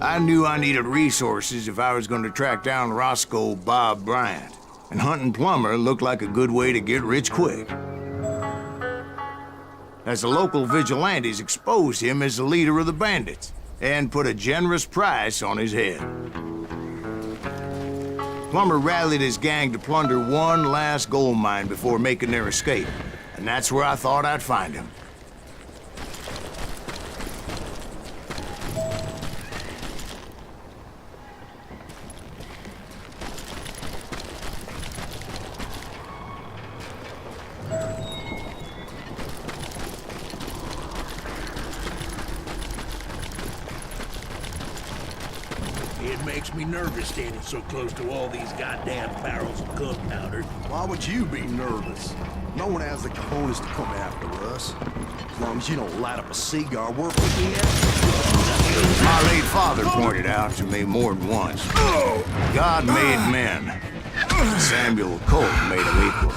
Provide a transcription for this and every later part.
I knew I needed resources if I was going to track down Roscoe Bob Bryant, and hunting Plummer looked like a good way to get rich quick. As the local vigilantes exposed him as the leader of the bandits, and put a generous price on his head. Plummer rallied his gang to plunder one last gold mine before making their escape, and that's where I thought I'd find him. It makes me nervous standing so close to all these goddamn barrels of gunpowder. Why would you be nervous? No one has the cojones to come after us. As long as you don't light up a cigar, we're picking at. My late father pointed out to me more than once. God made men. Samuel Colt made them equal.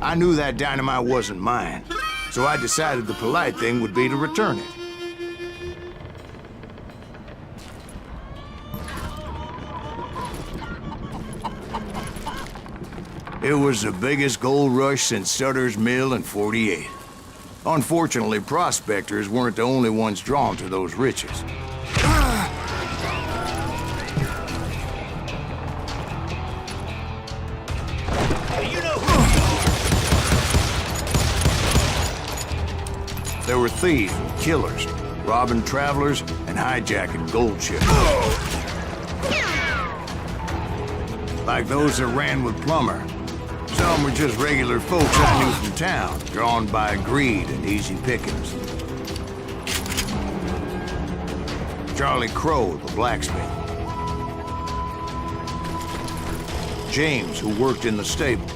I knew that dynamite wasn't mine, so I decided the polite thing would be to return it. It was the biggest gold rush since Sutter's Mill in '48. Unfortunately, prospectors weren't the only ones drawn to those riches. There were thieves and killers, robbing travelers and hijacking gold ships. Like those that ran with Plummer. Some were just regular folks I knew from town, drawn by greed and easy pickings. Charlie Crow, the blacksmith. James, who worked in the stable.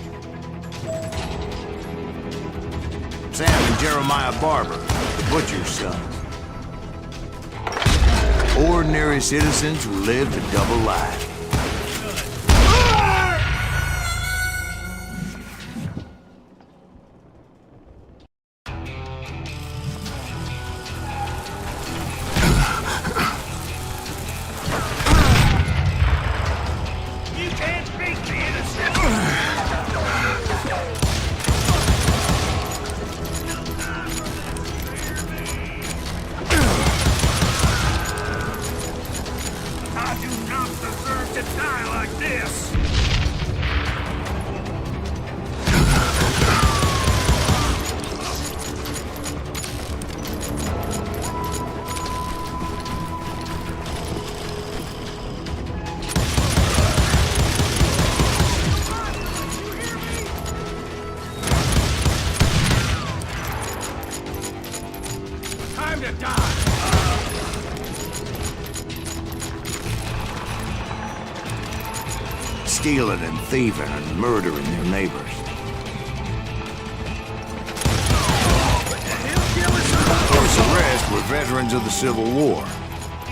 Sam and Jeremiah Barber, the butcher's sons. Ordinary citizens who lived a double life. to die like this! Time to die! Stealing and thieving and murdering their neighbors. Those arrests were veterans of the Civil War.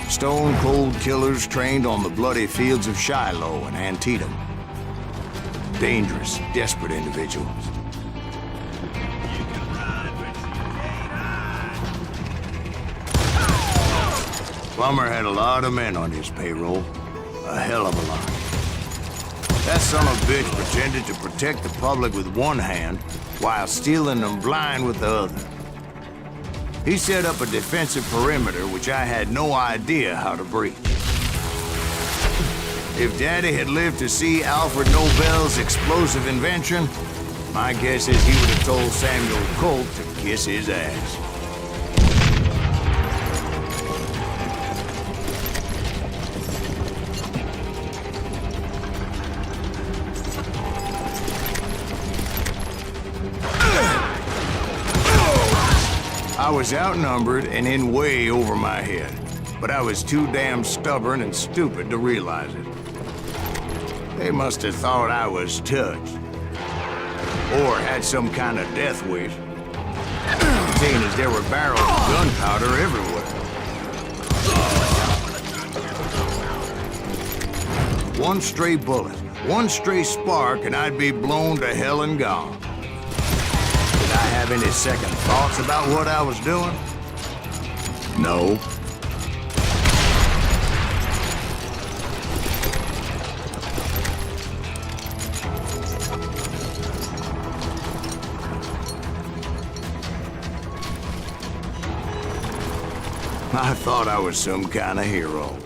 Stone-cold killers trained on the bloody fields of Shiloh and Antietam. Dangerous, desperate individuals. Plummer had a lot of men on his payroll. A hell of a lot. That son of a bitch pretended to protect the public with one hand while stealing them blind with the other. He set up a defensive perimeter which I had no idea how to breach. If Daddy had lived to see Alfred Nobel's explosive invention, my guess is he would have told Samuel Colt to kiss his ass. I was outnumbered and in way over my head, but I was too damn stubborn and stupid to realize it. They must have thought I was touched, or had some kind of death wish, seeing as there were barrels of gunpowder everywhere. One stray bullet, one stray spark, and I'd be blown to hell and gone. Did I have any second thoughts about what I was doing? No. I thought I was some kind of hero.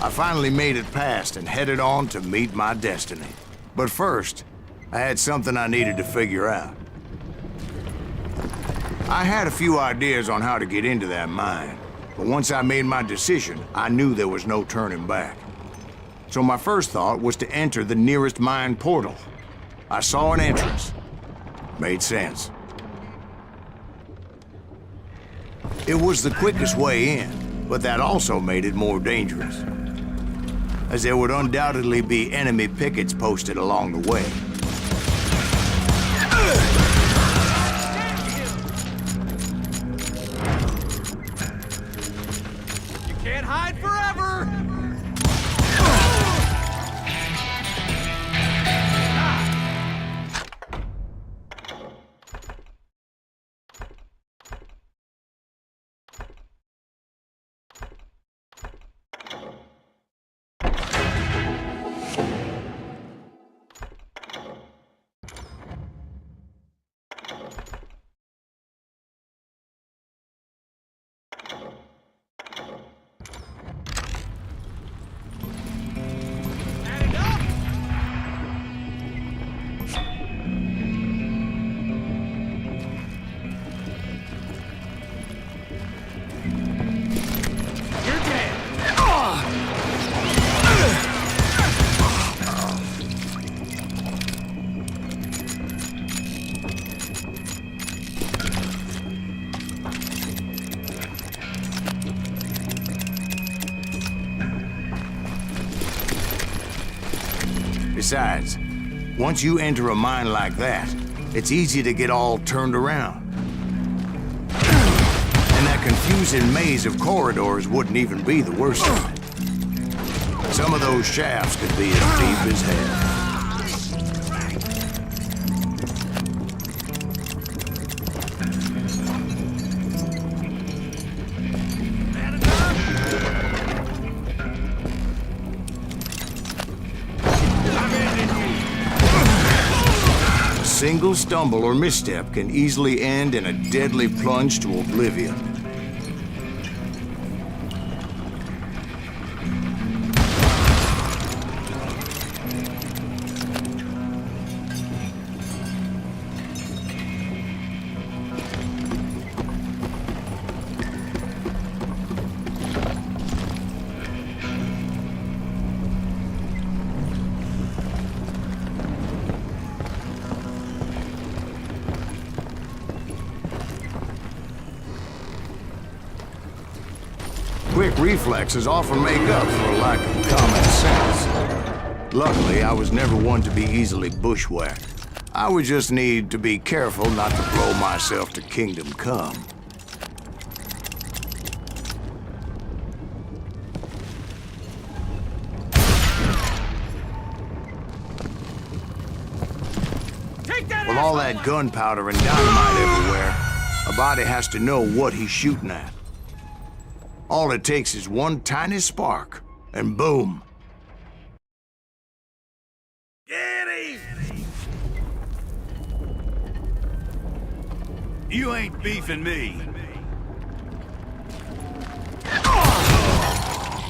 I finally made it past and headed on to meet my destiny. But first, I had something I needed to figure out. I had a few ideas on how to get into that mine, but once I made my decision, I knew there was no turning back. So my first thought was to enter the nearest mine portal. I saw an entrance. Made sense. It was the quickest way in, but that also made it more dangerous, as there would undoubtedly be enemy pickets posted along the way. You can't hide forever! Besides, once you enter a mine like that, it's easy to get all turned around. And that confusing maze of corridors wouldn't even be the worst of it. Some of those shafts could be as deep as hell. A single stumble or misstep can easily end in a deadly plunge to oblivion. Quick reflexes often make up for a lack of common sense. Luckily, I was never one to be easily bushwhacked. I would just need to be careful not to blow myself to kingdom come. With all that gunpowder and dynamite everywhere, a body has to know what he's shooting at. All it takes is one tiny spark, and boom. Get him! You ain't beefing me.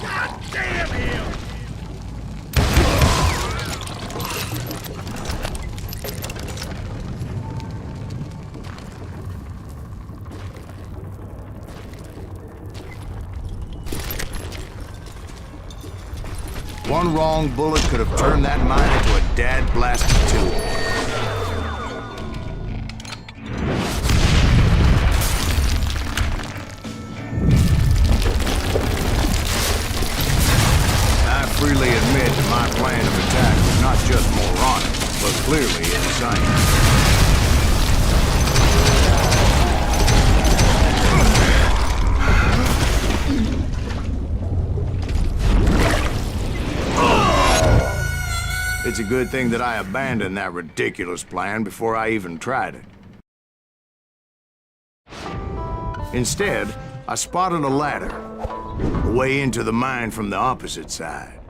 God damn him! One wrong bullet could have turned that mine into a dad-blasted tool. I freely admit that my plan of attack was not just moronic, but clearly insane. It's a good thing that I abandoned that ridiculous plan before I even tried it. Instead, I spotted a ladder, a way into the mine from the opposite side.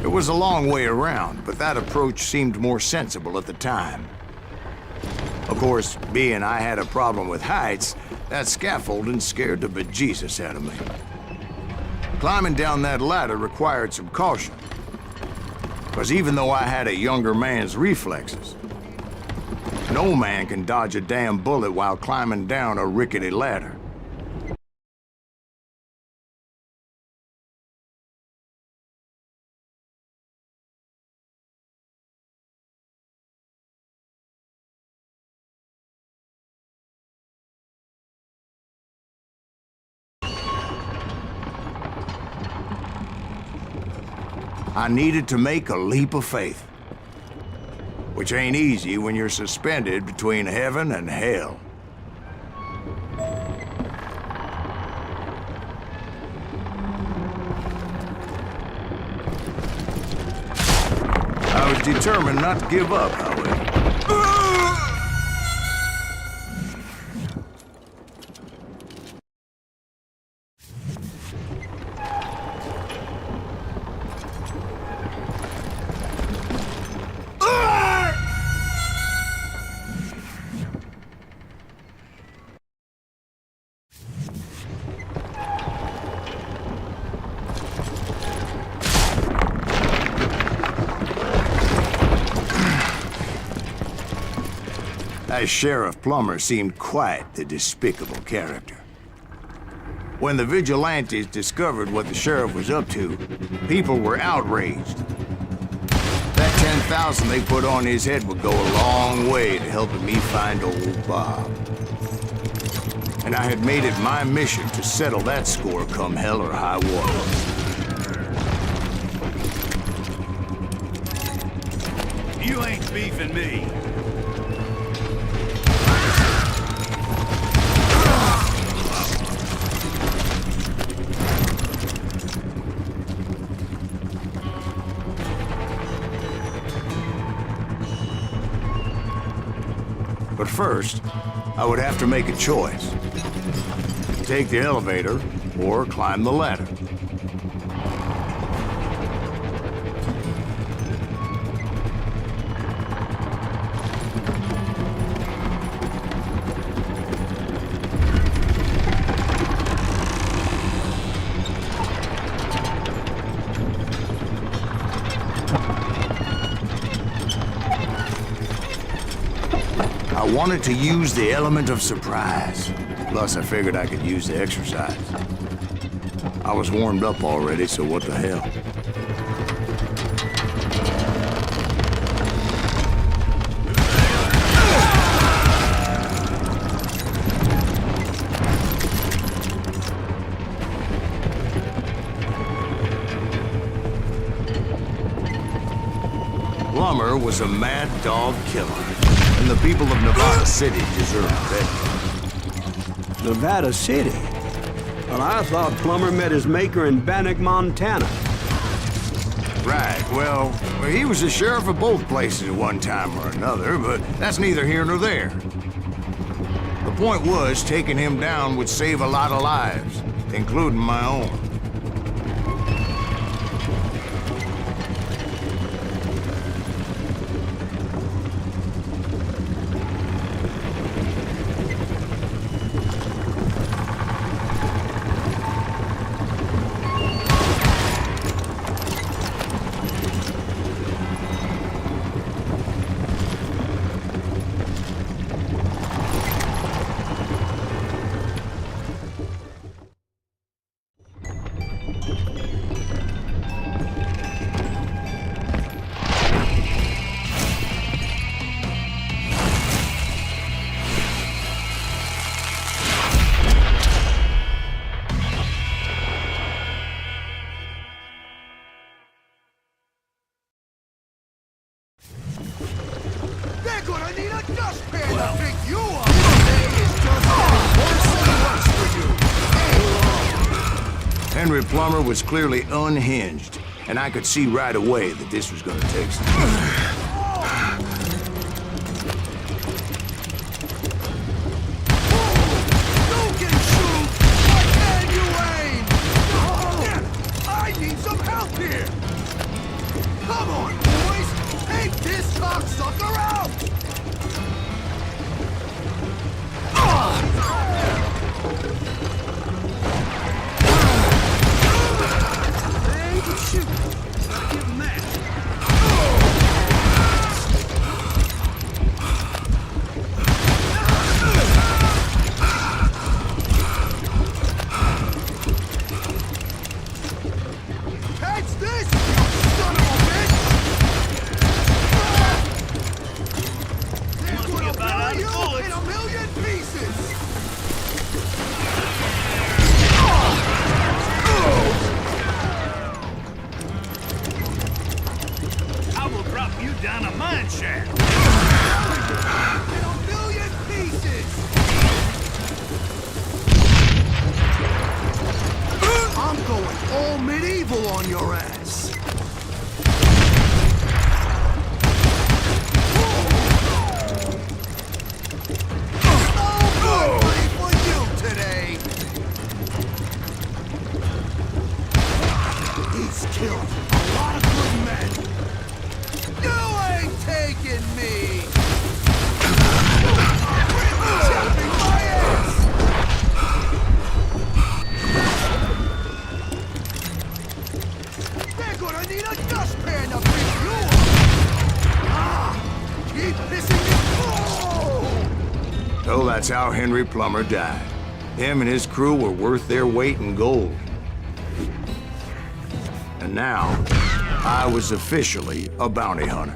It was a long way around, but that approach seemed more sensible at the time. Of course, being I had a problem with heights, that scaffolding scared the bejesus out of me. Climbing down that ladder required some caution, because even though I had a younger man's reflexes, no man can dodge a damn bullet while climbing down a rickety ladder. I needed to make a leap of faith, which ain't easy when you're suspended between heaven and hell. I was determined not to give up, however. That Sheriff Plummer seemed quite the despicable character. When the vigilantes discovered what the sheriff was up to, people were outraged. That 10,000 they put on his head would go a long way to helping me find old Bob. and I had made it my mission to settle that score come hell or high water. You ain't beefing me. But first, I would have to make a choice. Take the elevator or climb the ladder. I wanted to use the element of surprise. Plus, I figured I could use the exercise. I was warmed up already, so what the hell? Plummer was a mad dog killer, and the people of Nevada City deserved better. Nevada City? Well, I thought Plummer met his maker in Bannock, Montana. Right, well, he was the sheriff of both places at one time or another, but that's neither here nor there. The point was, taking him down would save a lot of lives, including my own. They're gonna need a dustpan to pick you up! Today is just worse and worse for you! Henry Plummer was clearly unhinged, and I could see right away that this was gonna take some time. Come on, boys! Take this cocksucker out! Man, good shoot. Gotta give him that. Catch this, you son of a bitch! This will blow you in a million pieces! I will drop you down a mine shaft. In a million pieces! I'm going all medieval on your ass! No good for you today! He's killed a lot of good men! You ain't taking me! Chapping my ass! They're gonna need a dustpan to pick you up! Ah! Keep pissing me! Oh! So that's how Henry Plummer died. Him and his crew were worth their weight in gold. And now, I was officially a bounty hunter.